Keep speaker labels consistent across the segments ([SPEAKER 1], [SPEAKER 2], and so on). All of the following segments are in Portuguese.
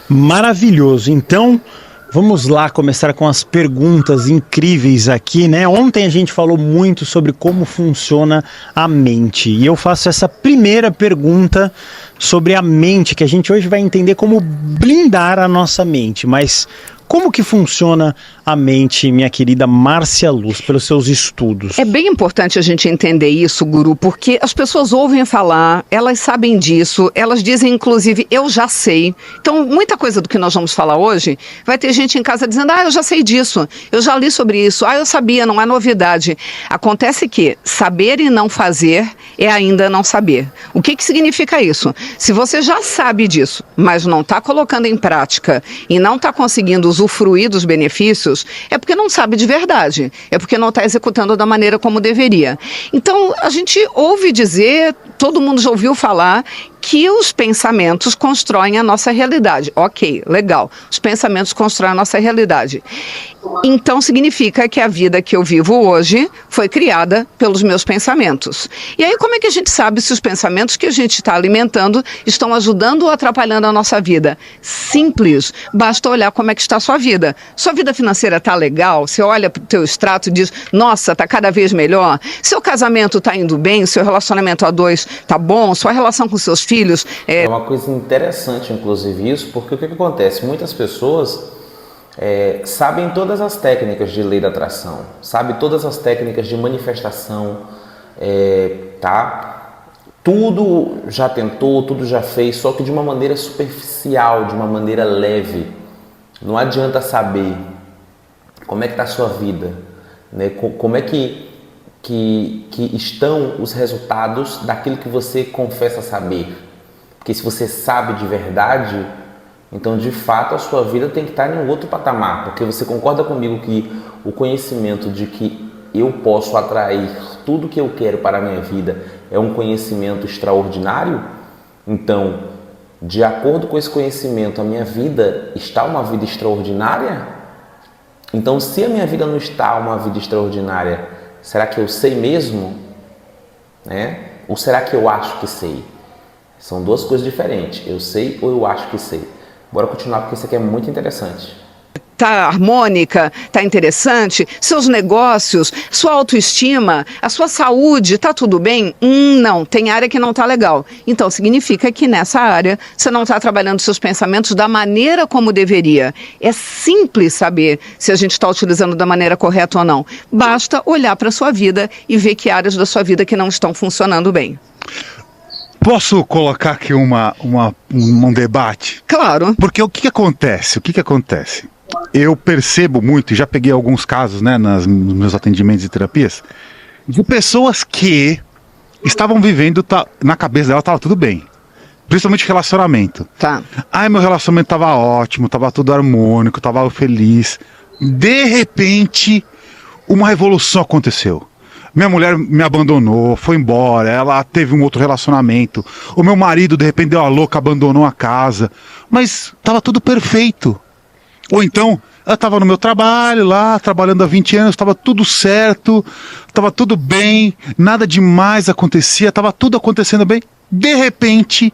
[SPEAKER 1] Maravilhoso. Então, vamos lá começar com as perguntas incríveis aqui, né? Ontem a gente falou muito sobre como funciona a mente. E eu faço essa primeira pergunta sobre a mente, que a gente hoje vai entender como blindar a nossa mente. Mas como que funciona a mente, minha querida Márcia Luz, pelos seus estudos?
[SPEAKER 2] É bem importante a gente entender isso, Guru, porque as pessoas ouvem falar, elas sabem disso, elas dizem, inclusive, eu já sei. Então, muita coisa do que nós vamos falar hoje, vai ter gente em casa dizendo, eu já sei disso, eu já li sobre isso, eu sabia, não é novidade. Acontece que saber e não fazer é ainda não saber. O que significa isso? Se você já sabe disso, mas não está colocando em prática e não está conseguindo usufruir dos benefícios, é porque não sabe de verdade, é porque não está executando da maneira como deveria. Então, a gente ouve dizer, todo mundo já ouviu falar, que os pensamentos constroem a nossa realidade. Ok, legal. Os pensamentos constroem a nossa realidade. Então significa que a vida que eu vivo hoje foi criada pelos meus pensamentos. E aí como é que a gente sabe se os pensamentos que a gente está alimentando estão ajudando ou atrapalhando a nossa vida? Simples, basta olhar como é que está a sua vida. Sua vida financeira está legal? Você olha para o teu extrato e diz, nossa, está cada vez melhor? Seu casamento está indo bem? Seu relacionamento a dois está bom? Sua relação com seus filhos?
[SPEAKER 3] É uma coisa interessante, inclusive, isso, porque o que acontece? Muitas pessoas sabem todas as técnicas de lei da atração, sabem todas as técnicas de manifestação, tá? Tudo já tentou, tudo já fez, só que de uma maneira superficial, de uma maneira leve. Não adianta saber como é que está a sua vida, né? Como é que estão os resultados daquilo que você confessa saber. Porque se você sabe de verdade, então de fato a sua vida tem que estar em um outro patamar. Porque você concorda comigo que o conhecimento de que eu posso atrair tudo que eu quero para a minha vida é um conhecimento extraordinário? Então, de acordo com esse conhecimento, a minha vida está uma vida extraordinária? Então, se a minha vida não está uma vida extraordinária, será que eu sei mesmo? Né? Ou será que eu acho que sei? São duas coisas diferentes. Eu sei ou eu acho que sei. Bora continuar porque isso aqui é muito interessante.
[SPEAKER 2] Está harmônica, está interessante, seus negócios, sua autoestima, a sua saúde, está tudo bem? Não, tem área que não está legal. Então significa que nessa área você não está trabalhando seus pensamentos da maneira como deveria. É simples saber se a gente está utilizando da maneira correta ou não. Basta olhar para a sua vida e ver que áreas da sua vida que não estão funcionando bem.
[SPEAKER 4] Posso colocar aqui um debate?
[SPEAKER 2] Claro.
[SPEAKER 4] Porque o que acontece? Eu percebo muito, e já peguei alguns casos, né, nos meus atendimentos e terapias, de pessoas que estavam vivendo, na cabeça dela estava tudo bem. Principalmente relacionamento.
[SPEAKER 2] Tá.
[SPEAKER 4] Meu relacionamento estava ótimo, estava tudo harmônico, estava feliz. De repente, uma revolução aconteceu. Minha mulher me abandonou, foi embora, ela teve um outro relacionamento. O meu marido, de repente, deu a louca, abandonou a casa. Mas estava tudo perfeito. Ou então, eu estava no meu trabalho lá, trabalhando há 20 anos, estava tudo certo, estava tudo bem, nada demais acontecia, estava tudo acontecendo bem. De repente,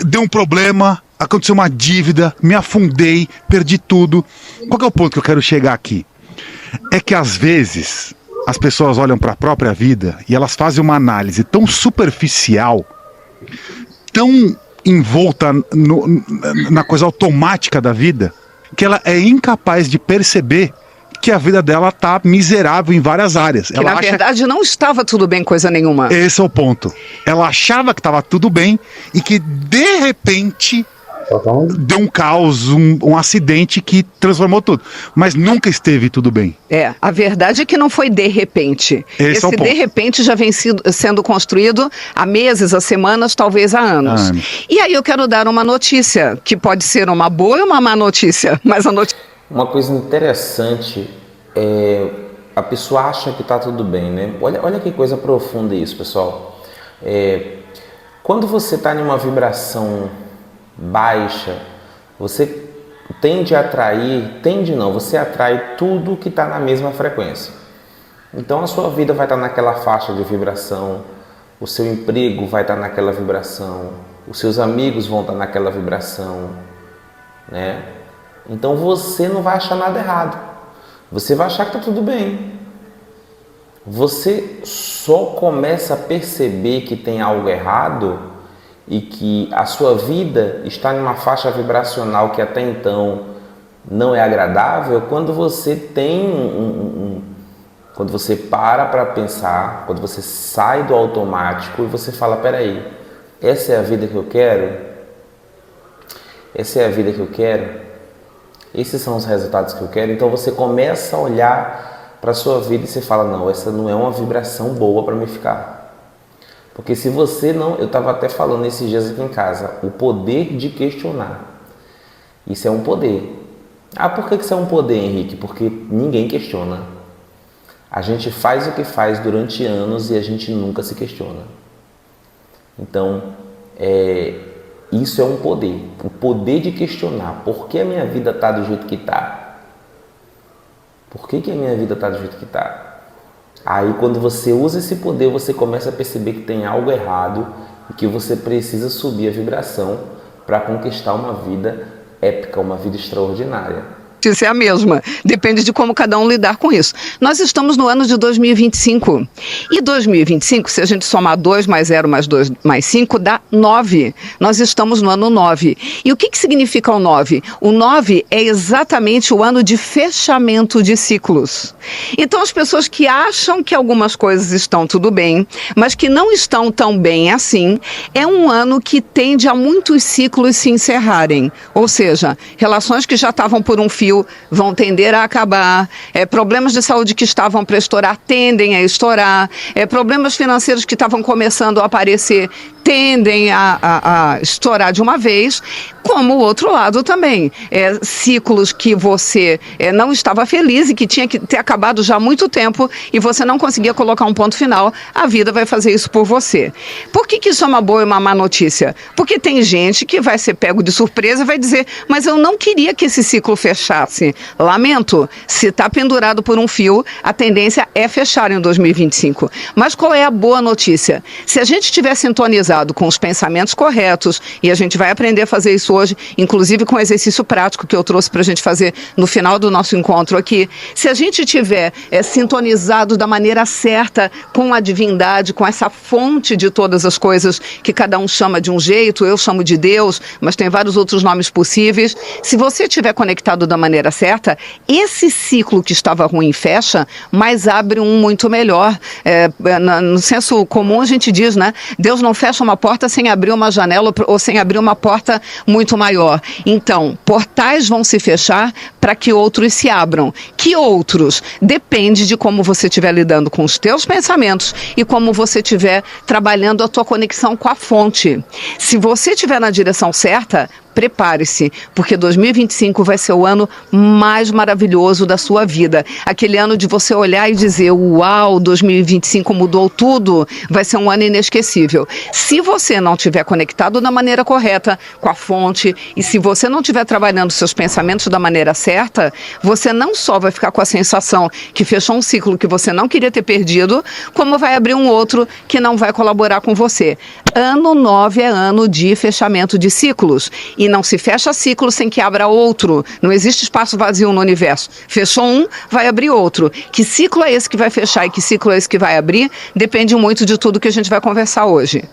[SPEAKER 4] deu um problema, aconteceu uma dívida, me afundei, perdi tudo. Qual que é o ponto que eu quero chegar aqui? É que às vezes as pessoas olham para a própria vida e elas fazem uma análise tão superficial, tão envolta na coisa automática da vida, que ela é incapaz de perceber que a vida dela tá miserável em várias áreas.
[SPEAKER 2] Que na verdade não estava tudo bem coisa nenhuma.
[SPEAKER 4] Esse é o ponto. Ela achava que estava tudo bem e que de repente deu um caos, um acidente que transformou tudo. Mas nunca esteve tudo bem.
[SPEAKER 2] A verdade é que não foi de repente.
[SPEAKER 4] Esse é o ponto.
[SPEAKER 2] De repente já vem sendo construído há meses, há semanas, talvez há anos. E aí eu quero dar uma notícia, que pode ser uma boa ou uma má notícia, mas a notícia...
[SPEAKER 3] Uma coisa interessante é a pessoa acha que está tudo bem, né? Olha que coisa profunda isso, pessoal. Quando você está em uma vibração baixa, você tende a atrair, você atrai tudo que está na mesma frequência. Então a sua vida vai estar naquela faixa de vibração, o seu emprego vai estar naquela vibração, os seus amigos vão estar naquela vibração, né? Então você não vai achar nada errado. Você vai achar que está tudo bem. Você só começa a perceber que tem algo errado e que a sua vida está numa faixa vibracional que até então não é agradável quando você tem quando você para pensar, quando você sai do automático e você fala, peraí, essa é a vida que eu quero? Essa é a vida que eu quero? Esses são os resultados que eu quero? Então você começa a olhar para a sua vida e você fala, não, essa não é uma vibração boa para me ficar. Porque se você não... Eu estava até falando esses dias aqui em casa, o poder de questionar. Isso é um poder. Ah, por que isso é um poder, Henrique? Porque ninguém questiona. A gente faz o que faz durante anos e a gente nunca se questiona. Então, isso é um poder. O poder de questionar. Por que a minha vida está do jeito que está? Por que a minha vida está do jeito que está? Aí, quando você usa esse poder, você começa a perceber que tem algo errado e que você precisa subir a vibração para conquistar uma vida épica, uma vida extraordinária.
[SPEAKER 2] Isso é a mesma, depende de como cada um lidar com isso. Nós estamos no ano de 2025 e 2025, se a gente somar 2 mais 0 mais 2 mais 5, dá 9. Nós estamos no ano 9. E o que significa o 9? O 9 é exatamente o ano de fechamento de ciclos. Então as pessoas que acham que algumas coisas estão tudo bem, mas que não estão tão bem assim, é um ano que tende a muitos ciclos se encerrarem. Ou seja, relações que já estavam por um fio vão tender a acabar, problemas de saúde que estavam para estourar tendem a estourar, problemas financeiros que estavam começando a aparecer tendem a estourar de uma vez, como o outro lado também. Ciclos que você não estava feliz e que tinha que ter acabado já há muito tempo e você não conseguia colocar um ponto final, a vida vai fazer isso por você. Por que isso é uma boa e uma má notícia? Porque tem gente que vai ser pego de surpresa e vai dizer, mas eu não queria que esse ciclo fechasse. Lamento, se está pendurado por um fio, a tendência é fechar em 2025. Mas qual é a boa notícia? Se a gente estiver sintonizado com os pensamentos corretos, e a gente vai aprender a fazer isso hoje, inclusive com o exercício prático que eu trouxe para a gente fazer no final do nosso encontro aqui, se a gente estiver sintonizado da maneira certa com a divindade, com essa fonte de todas as coisas que cada um chama de um jeito, eu chamo de Deus, mas tem vários outros nomes possíveis, se você estiver conectado da maneira certa, esse ciclo que estava ruim fecha, mas abre um muito melhor. No senso comum a gente diz, né? Deus não fecha uma porta sem abrir uma janela ou sem abrir uma porta muito maior. Então, portais vão se fechar para que outros se abram. Que outros? Depende de como você estiver lidando com os teus pensamentos e como você estiver trabalhando a tua conexão com a fonte. Se você estiver na direção certa, prepare-se, porque 2025 vai ser o ano mais maravilhoso da sua vida. Aquele ano de você olhar e dizer, uau, 2025 mudou tudo, vai ser um ano inesquecível. Se você não estiver conectado da maneira correta com a fonte e se você não estiver trabalhando seus pensamentos da maneira certa, você não só vai ficar com a sensação que fechou um ciclo que você não queria ter perdido, como vai abrir um outro que não vai colaborar com você. Ano 9 é ano de fechamento de ciclos. E não se fecha ciclo sem que abra outro. Não existe espaço vazio no universo. Fechou um, vai abrir outro. Que ciclo é esse que vai fechar e que ciclo é esse que vai abrir? Depende muito de tudo que a gente vai conversar hoje.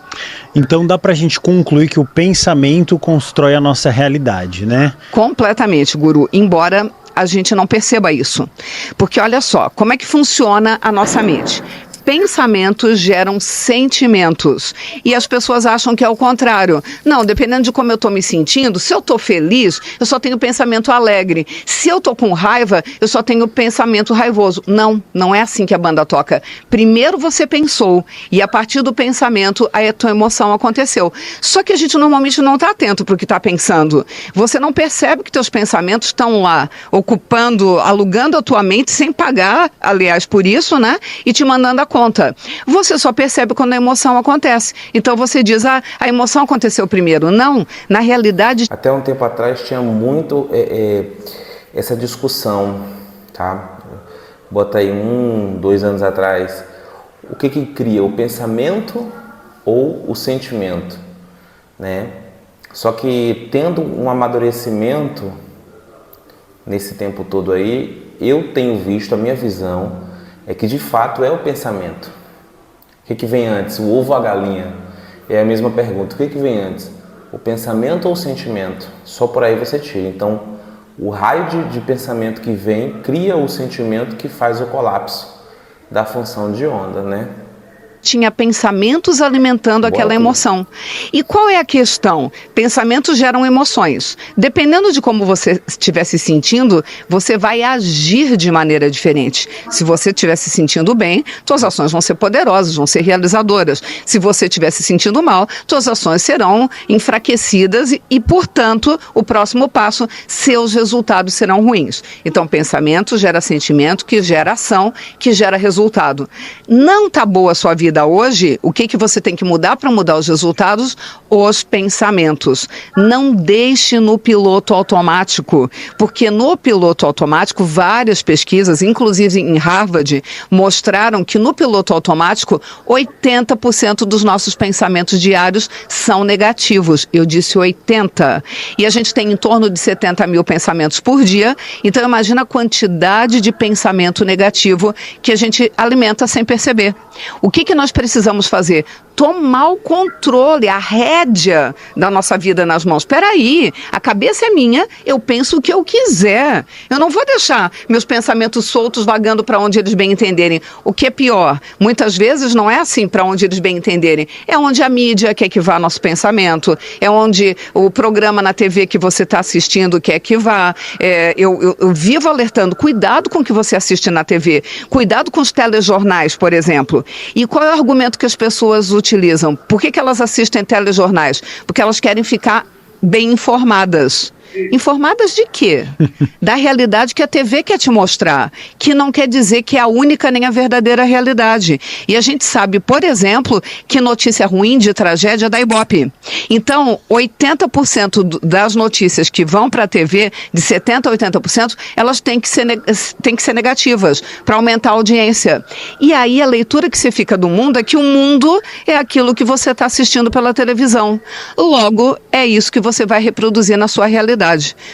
[SPEAKER 1] Então dá pra gente concluir que o pensamento constrói a nossa realidade, né?
[SPEAKER 2] Completamente, Guru. Embora a gente não perceba isso. Porque olha só, como é que funciona a nossa mente? Pensamentos geram sentimentos e as pessoas acham que é o contrário. Não, dependendo de como eu estou me sentindo, se eu estou feliz, eu só tenho pensamento alegre. Se eu estou com raiva, eu só tenho pensamento raivoso. Não, não é assim que a banda toca. Primeiro você pensou e a partir do pensamento a tua emoção aconteceu. Só que a gente normalmente não está atento para o que está pensando. Você não percebe que teus pensamentos estão lá ocupando, alugando a tua mente sem pagar, aliás, por isso, né? E te mandando a conta. Você só percebe quando a emoção acontece. Então você diz, a emoção aconteceu primeiro. Não, na realidade...
[SPEAKER 3] Até um tempo atrás tinha muito essa discussão, tá? Bota aí 2 anos atrás. O que cria? O pensamento ou o sentimento, né? Só que tendo um amadurecimento nesse tempo todo aí, eu tenho visto, a minha visão é que de fato é o pensamento. O que vem antes, o ovo ou a galinha? É a mesma pergunta, o que vem antes? O pensamento ou o sentimento? Só por aí você tira. Então, o raio de pensamento que vem cria o sentimento que faz o colapso da função de onda, né?
[SPEAKER 2] Tinha pensamentos alimentando aquela emoção. E qual é a questão? Pensamentos geram emoções. Dependendo de como você estiver se sentindo, você vai agir de maneira diferente. Se você estiver se sentindo bem, suas ações vão ser poderosas, vão ser realizadoras. Se você estiver se sentindo mal, suas ações serão enfraquecidas e, portanto, o próximo passo, seus resultados serão ruins. Então, pensamento gera sentimento, que gera ação, que gera resultado. Não está boa a sua vida hoje, o que você tem que mudar para mudar os resultados? Os pensamentos. Não deixe no piloto automático, porque no piloto automático, várias pesquisas, inclusive em Harvard, mostraram que no piloto automático, 80% dos nossos pensamentos diários são negativos. Eu disse 80. E a gente tem em torno de 70 mil pensamentos por dia, então imagina a quantidade de pensamento negativo que a gente alimenta sem perceber. O que nós precisamos fazer? Tomar o controle, a rédea da nossa vida nas mãos. Espera aí, a cabeça é minha, eu penso o que eu quiser. Eu não vou deixar meus pensamentos soltos vagando para onde eles bem entenderem. O que é pior, muitas vezes não é assim para onde eles bem entenderem. É onde a mídia quer que vá nosso pensamento, é onde o programa na TV que você está assistindo quer que vá. Eu vivo alertando, cuidado com o que você assiste na TV, cuidado com os telejornais, por exemplo. E qual é o argumento que as pessoas utilizam? Por que elas assistem telejornais? Porque elas querem ficar bem informadas. Informadas de quê? Da realidade que a TV quer te mostrar, que não quer dizer que é a única nem a verdadeira realidade. E a gente sabe, por exemplo, que notícia ruim de tragédia dá Ibope. Então, 80% das notícias que vão para a TV, de 70% a 80%, elas têm que ser negativas, para aumentar a audiência. E aí a leitura que você fica do mundo é que o mundo é aquilo que você está assistindo pela televisão. Logo, é isso que você vai reproduzir na sua realidade.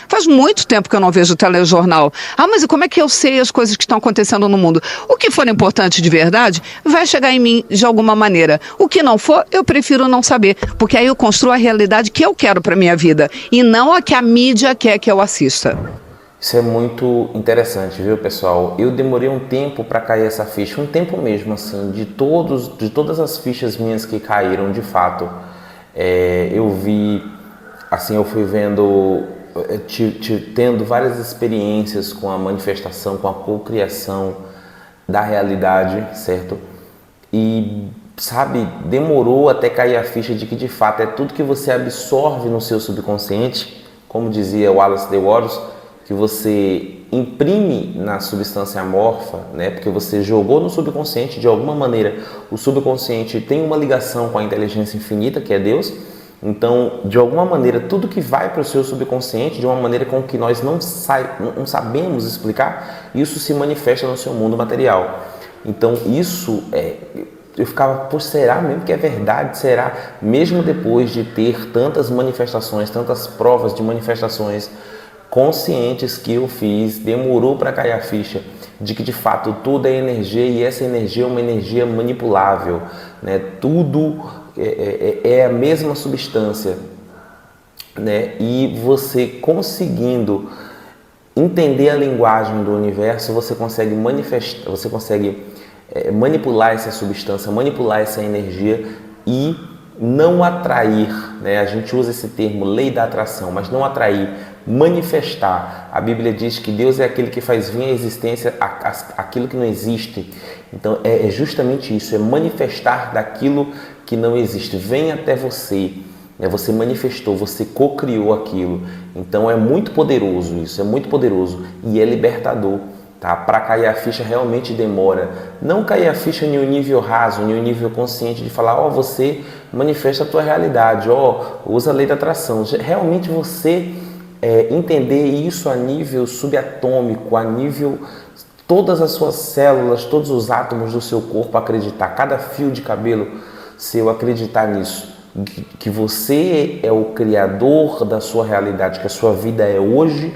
[SPEAKER 2] Faz muito tempo que eu não vejo telejornal. Mas e como é que eu sei as coisas que estão acontecendo no mundo? O que for importante de verdade vai chegar em mim de alguma maneira. O que não for, eu prefiro não saber, porque aí eu construo a realidade que eu quero para minha vida e não a que a mídia quer que eu assista.
[SPEAKER 3] Isso é muito interessante, viu, pessoal? Eu demorei um tempo para cair essa ficha, um tempo mesmo, assim, de todas as fichas minhas que caíram, de fato. Eu vi, assim, eu fui vendo, tendo várias experiências com a manifestação, com a cocriação da realidade, certo? E, sabe, demorou até cair a ficha de que, de fato, é tudo que você absorve no seu subconsciente, como dizia Wallace D. Wattles, que você imprime na substância amorfa, né? Porque você jogou no subconsciente, de alguma maneira, o subconsciente tem uma ligação com a inteligência infinita, que é Deus. Então, de alguma maneira, tudo que vai para o seu subconsciente, de uma maneira com que nós não sabemos explicar, isso se manifesta no seu mundo material. Então, isso eu ficava, será mesmo que é verdade? Será? Mesmo depois de ter tantas manifestações, tantas provas de manifestações conscientes que eu fiz, demorou para cair a ficha de que de fato tudo é energia e essa energia é uma energia manipulável, né? Tudo é a mesma substância, né? E você conseguindo entender a linguagem do universo, você consegue manifestar, você consegue manipular essa substância, manipular essa energia e não atrair, né? A gente usa esse termo lei da atração, mas não atrair, manifestar. A Bíblia diz que Deus é aquele que faz vir à existência aquilo que não existe. Então é justamente isso, é manifestar daquilo que não existe. Vem até você, né? Você manifestou, você co-criou aquilo. Então é muito poderoso isso, é muito poderoso e é libertador. Tá? Para cair a ficha realmente demora. Não cair a ficha em um nível raso, em um nível consciente de falar, você manifesta a tua realidade, usa a lei da atração. Realmente você entender isso a nível subatômico, a nível todas as suas células, todos os átomos do seu corpo acreditar, cada fio de cabelo seu acreditar nisso. que você é o criador da sua realidade, que a sua vida é hoje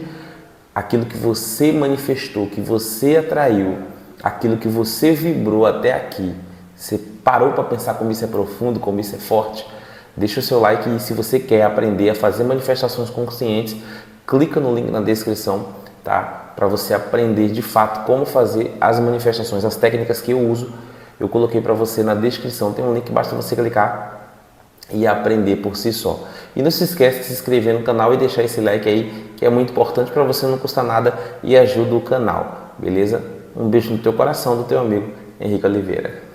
[SPEAKER 3] aquilo que você manifestou, que você atraiu, aquilo que você vibrou até aqui. Você parou para pensar como isso é profundo, como isso é forte? Deixa o seu like e se você quer aprender a fazer manifestações conscientes, clica no link na descrição, tá? Para você aprender de fato como fazer as manifestações, as técnicas que eu uso. Eu coloquei para você na descrição, tem um link, basta você clicar e aprender por si só. E não se esquece de se inscrever no canal e deixar esse like aí, que é muito importante para você, não custa nada e ajuda o canal, beleza? Um beijo no teu coração, do teu amigo Henrique Oliveira.